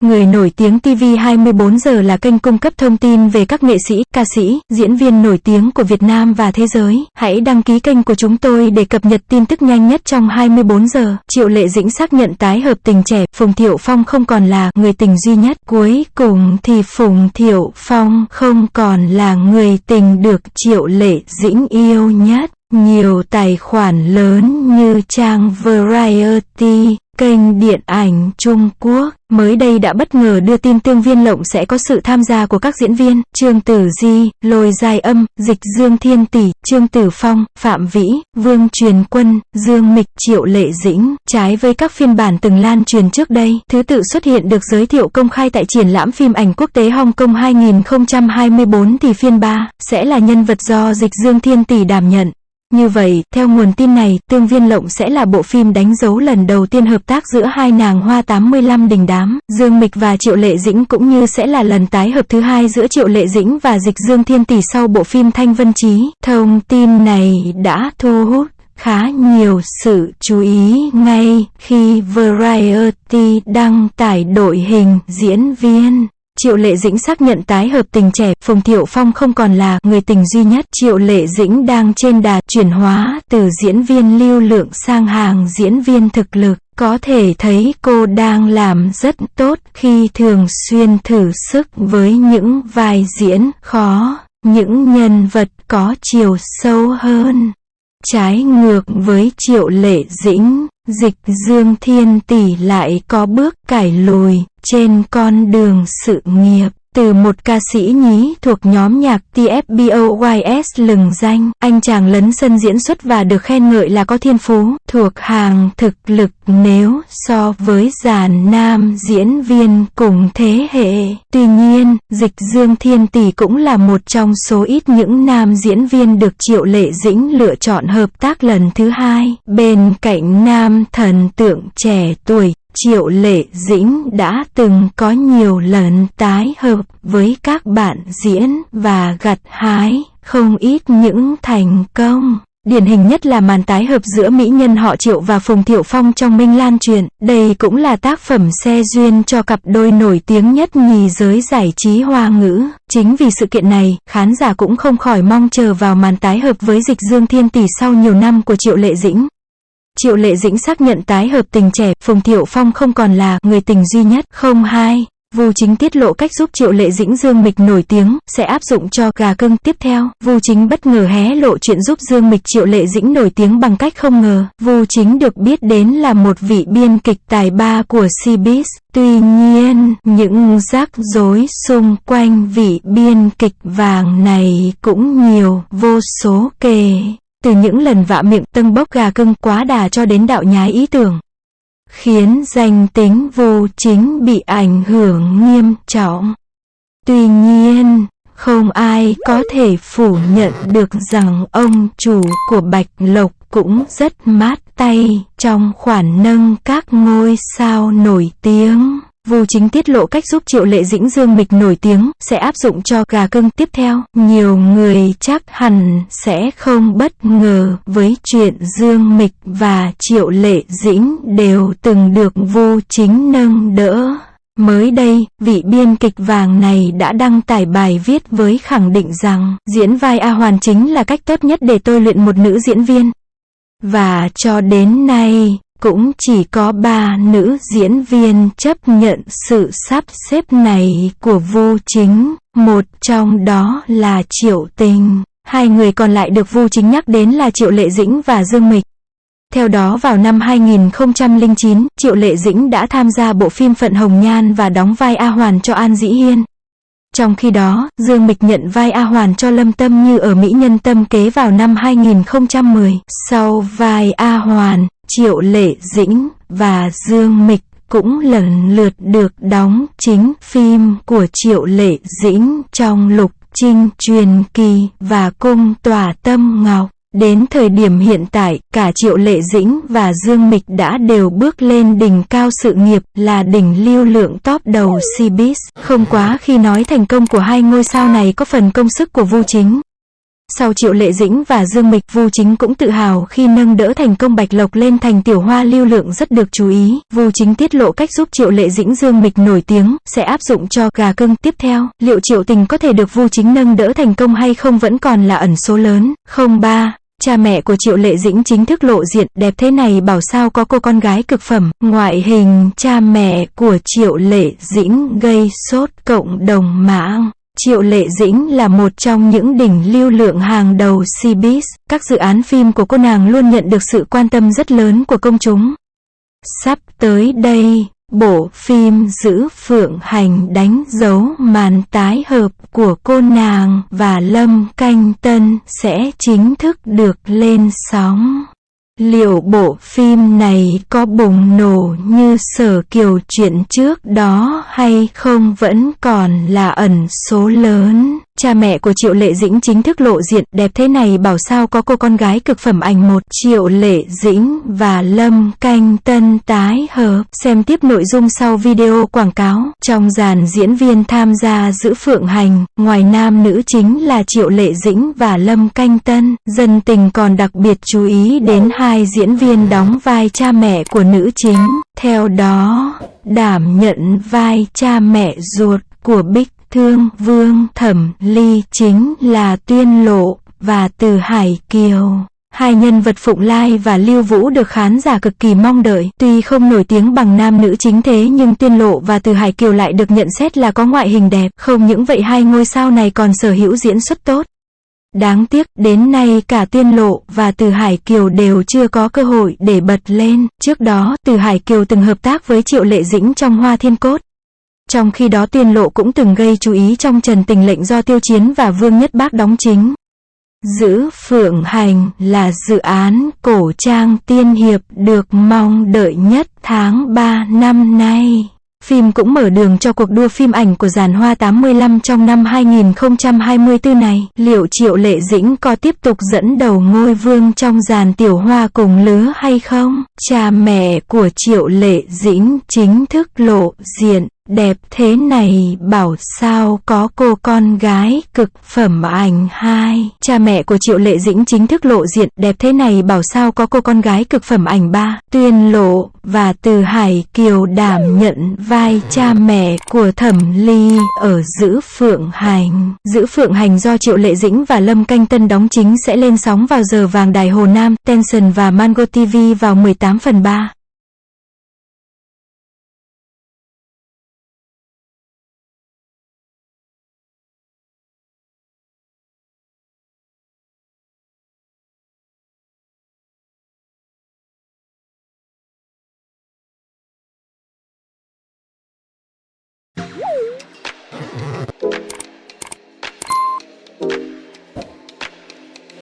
Người nổi tiếng TV24 là kênh cung cấp thông tin về các nghệ sĩ, ca sĩ, diễn viên nổi tiếng của Việt Nam và thế giới. Hãy đăng ký kênh của chúng tôi để cập nhật tin tức nhanh nhất trong 24 giờ. Triệu Lệ Dĩnh xác nhận tái hợp tình trẻ, Phùng Thiệu Phong không còn là người tình duy nhất. Cuối cùng thì Phùng Thiệu Phong không còn là người tình được Triệu Lệ Dĩnh yêu nhất. Nhiều tài khoản lớn như trang Variety, kênh điện ảnh Trung Quốc, mới đây đã bất ngờ đưa tin Tương Viên Lộng sẽ có sự tham gia của các diễn viên Trương Tử Di, Lôi Giai Âm, Dịch Dương Thiên Tỷ, Trương Tử Phong, Phạm Vĩ, Vương Truyền Quân, Dương Mịch, Triệu Lệ Dĩnh. Trái với các phiên bản từng lan truyền trước đây, thứ tự xuất hiện được giới thiệu công khai tại triển lãm phim ảnh quốc tế Hong Kong 2024 thì phiên 3 sẽ là nhân vật do Dịch Dương Thiên Tỷ đảm nhận. Như vậy, theo nguồn tin này, Tương Viên Lộng sẽ là bộ phim đánh dấu lần đầu tiên hợp tác giữa hai nàng hoa 85 đình đám, Dương Mịch và Triệu Lệ Dĩnh, cũng như sẽ là lần tái hợp thứ hai giữa Triệu Lệ Dĩnh và Dịch Dương Thiên Tỷ sau bộ phim Thanh Vân Chí. Thông tin này đã thu hút khá nhiều sự chú ý ngay khi Variety đăng tải đội hình diễn viên. Triệu Lệ Dĩnh xác nhận tái hợp tình trẻ, Phùng Thiệu Phong không còn là người tình duy nhất. Triệu Lệ Dĩnh đang trên đà chuyển hóa từ diễn viên lưu lượng sang hàng diễn viên thực lực. Có thể thấy cô đang làm rất tốt khi thường xuyên thử sức với những vai diễn khó, những nhân vật có chiều sâu hơn. Trái ngược với Triệu Lệ Dĩnh, Dịch Dương Thiên Tỷ lại có bước cải lùi trên con đường sự nghiệp. Từ một ca sĩ nhí thuộc nhóm nhạc TFBOYS lừng danh, anh chàng lấn sân diễn xuất và được khen ngợi là có thiên phú, thuộc hàng thực lực nếu so với dàn nam diễn viên cùng thế hệ. Tuy nhiên, Dịch Dương Thiên Tỷ cũng là một trong số ít những nam diễn viên được Triệu Lệ Dĩnh lựa chọn hợp tác lần thứ hai. Bên cạnh nam thần tượng trẻ tuổi, Triệu Lệ Dĩnh đã từng có nhiều lần tái hợp với các bạn diễn và gặt hái không ít những thành công. Điển hình nhất là màn tái hợp giữa mỹ nhân họ Triệu và Phùng Thiệu Phong trong Minh Lan truyện. Đây cũng là tác phẩm xe duyên cho cặp đôi nổi tiếng nhất nhì giới giải trí Hoa ngữ. Chính vì sự kiện này, khán giả cũng không khỏi mong chờ vào màn tái hợp với Dịch Dương Thiên Tỷ sau nhiều năm của Triệu Lệ Dĩnh. Triệu Lệ Dĩnh xác nhận tái hợp tình trẻ, Phùng Thiệu Phong không còn là người tình duy nhất. 02. Vu Chính tiết lộ cách giúp Triệu Lệ Dĩnh Dương Mịch nổi tiếng sẽ áp dụng cho Gà Cưng. Tiếp theo, Vu Chính bất ngờ hé lộ chuyện giúp Dương Mịch Triệu Lệ Dĩnh nổi tiếng bằng cách không ngờ. Vu Chính được biết đến là một vị biên kịch tài ba của Showbiz. Tuy nhiên, những rắc rối xung quanh vị biên kịch vàng này cũng nhiều vô số kể. Từ những lần vạ miệng tâng bốc Gà Cưng quá đà cho đến đạo nhái ý tưởng, khiến danh tính Vu Chính bị ảnh hưởng nghiêm trọng. Tuy nhiên, không ai có thể phủ nhận được rằng ông chủ của Bạch Lộc cũng rất mát tay trong khoản nâng các ngôi sao nổi tiếng. Vu Chính tiết lộ cách giúp Triệu Lệ Dĩnh Dương Mịch nổi tiếng sẽ áp dụng cho Gà Cưng. Tiếp theo, nhiều người chắc hẳn sẽ không bất ngờ với chuyện Dương Mịch và Triệu Lệ Dĩnh đều từng được Vu Chính nâng đỡ. Mới đây, vị biên kịch vàng này đã đăng tải bài viết với khẳng định rằng diễn vai A Hoàn chính là cách tốt nhất để tôi luyện một nữ diễn viên. Và cho đến nay, cũng chỉ có 3 nữ diễn viên chấp nhận sự sắp xếp này của Vu Chính, một trong đó là Triệu Tình. Hai người còn lại được Vu Chính nhắc đến là Triệu Lệ Dĩnh và Dương Mịch. Theo đó vào năm 2009, Triệu Lệ Dĩnh đã tham gia bộ phim Phận Hồng Nhan và đóng vai A Hoàn cho An Dĩ Hiên. Trong khi đó, Dương Mịch nhận vai A Hoàn cho Lâm Tâm Như ở Mỹ Nhân Tâm Kế vào năm 2010. Sau vai A Hoàn, Triệu Lệ Dĩnh và Dương Mịch cũng lần lượt được đóng chính phim của Triệu Lệ Dĩnh trong Lục Trinh Truyền Kỳ và Cung Tỏa Tâm Ngọc. Đến thời điểm hiện tại, cả Triệu Lệ Dĩnh và Dương Mịch đã đều bước lên đỉnh cao sự nghiệp, là đỉnh lưu lượng top đầu Showbiz. Không quá khi nói thành công của hai ngôi sao này có phần công sức của Vu Chính. Sau Triệu Lệ Dĩnh và Dương Mịch, Vu Chính cũng tự hào khi nâng đỡ thành công Bạch Lộc lên thành tiểu hoa lưu lượng rất được chú ý. Vu Chính tiết lộ cách giúp Triệu Lệ Dĩnh Dương Mịch nổi tiếng, sẽ áp dụng cho Gà Cưng. Tiếp theo, liệu Triệu Tình có thể được Vu Chính nâng đỡ thành công hay không vẫn còn là ẩn số lớn. 03. Cha mẹ của Triệu Lệ Dĩnh chính thức lộ diện, đẹp thế này bảo sao có cô con gái cực phẩm. Ngoại hình cha mẹ của Triệu Lệ Dĩnh gây sốt cộng đồng mạng. Triệu Lệ Dĩnh là một trong những đỉnh lưu lượng hàng đầu showbiz. Các dự án phim của cô nàng luôn nhận được sự quan tâm rất lớn của công chúng. Sắp tới đây, bộ phim Giữ Phượng Hành đánh dấu màn tái hợp của cô nàng và Lâm Canh Tân sẽ chính thức được lên sóng. Liệu bộ phim này có bùng nổ như Sở Kiều chuyện trước đó hay không vẫn còn là ẩn số lớn. Cha mẹ của Triệu Lệ Dĩnh chính thức lộ diện, đẹp thế này bảo sao có cô con gái cực phẩm. Ảnh 1. Triệu Lệ Dĩnh và Lâm Canh Tân tái hợp. Xem tiếp nội dung sau video quảng cáo. Trong dàn diễn viên tham gia Giữ Phượng Hành, ngoài nam nữ chính là Triệu Lệ Dĩnh và Lâm Canh Tân, dân tình còn đặc biệt chú ý đến hai diễn viên đóng vai cha mẹ của nữ chính. Theo đó, đảm nhận vai cha mẹ ruột của Bích Thương Vương Thẩm Ly chính là Tuyên Lộ và Từ Hải Kiều. Hai nhân vật Phụng Lai và Lưu Vũ được khán giả cực kỳ mong đợi. Tuy không nổi tiếng bằng nam nữ chính thế nhưng Tuyên Lộ và Từ Hải Kiều lại được nhận xét là có ngoại hình đẹp. Không những vậy hai ngôi sao này còn sở hữu diễn xuất tốt. Đáng tiếc, đến nay cả Tuyên Lộ và Từ Hải Kiều đều chưa có cơ hội để bật lên. Trước đó, Từ Hải Kiều từng hợp tác với Triệu Lệ Dĩnh trong Hoa Thiên Cốt. Trong khi đó Tuyên Lộ cũng từng gây chú ý trong Trần Tình Lệnh do Tiêu Chiến và Vương Nhất Bác đóng chính. Giữ Phượng Hành là dự án cổ trang tiên hiệp được mong đợi nhất tháng 3 năm nay. Phim cũng mở đường cho cuộc đua phim ảnh của Giàn Hoa 85 trong năm 2024 này. Liệu Triệu Lệ Dĩnh có tiếp tục dẫn đầu ngôi vương trong dàn tiểu hoa cùng lứa hay không? Cha mẹ của Triệu Lệ Dĩnh chính thức lộ diện, đẹp thế này bảo sao có cô con gái cực phẩm. Ảnh 2. Cha mẹ của Triệu Lệ Dĩnh chính thức lộ diện, đẹp thế này bảo sao có cô con gái cực phẩm. Ảnh 3. Tuyên Lộ và Từ Hải Kiều đảm nhận vai cha mẹ của Thẩm Ly ở Giữ Phượng Hành. Giữ Phượng Hành do Triệu Lệ Dĩnh và Lâm Canh Tân đóng chính sẽ lên sóng vào giờ vàng Đài Hồ Nam, Tencent và Mango TV vào 18/3.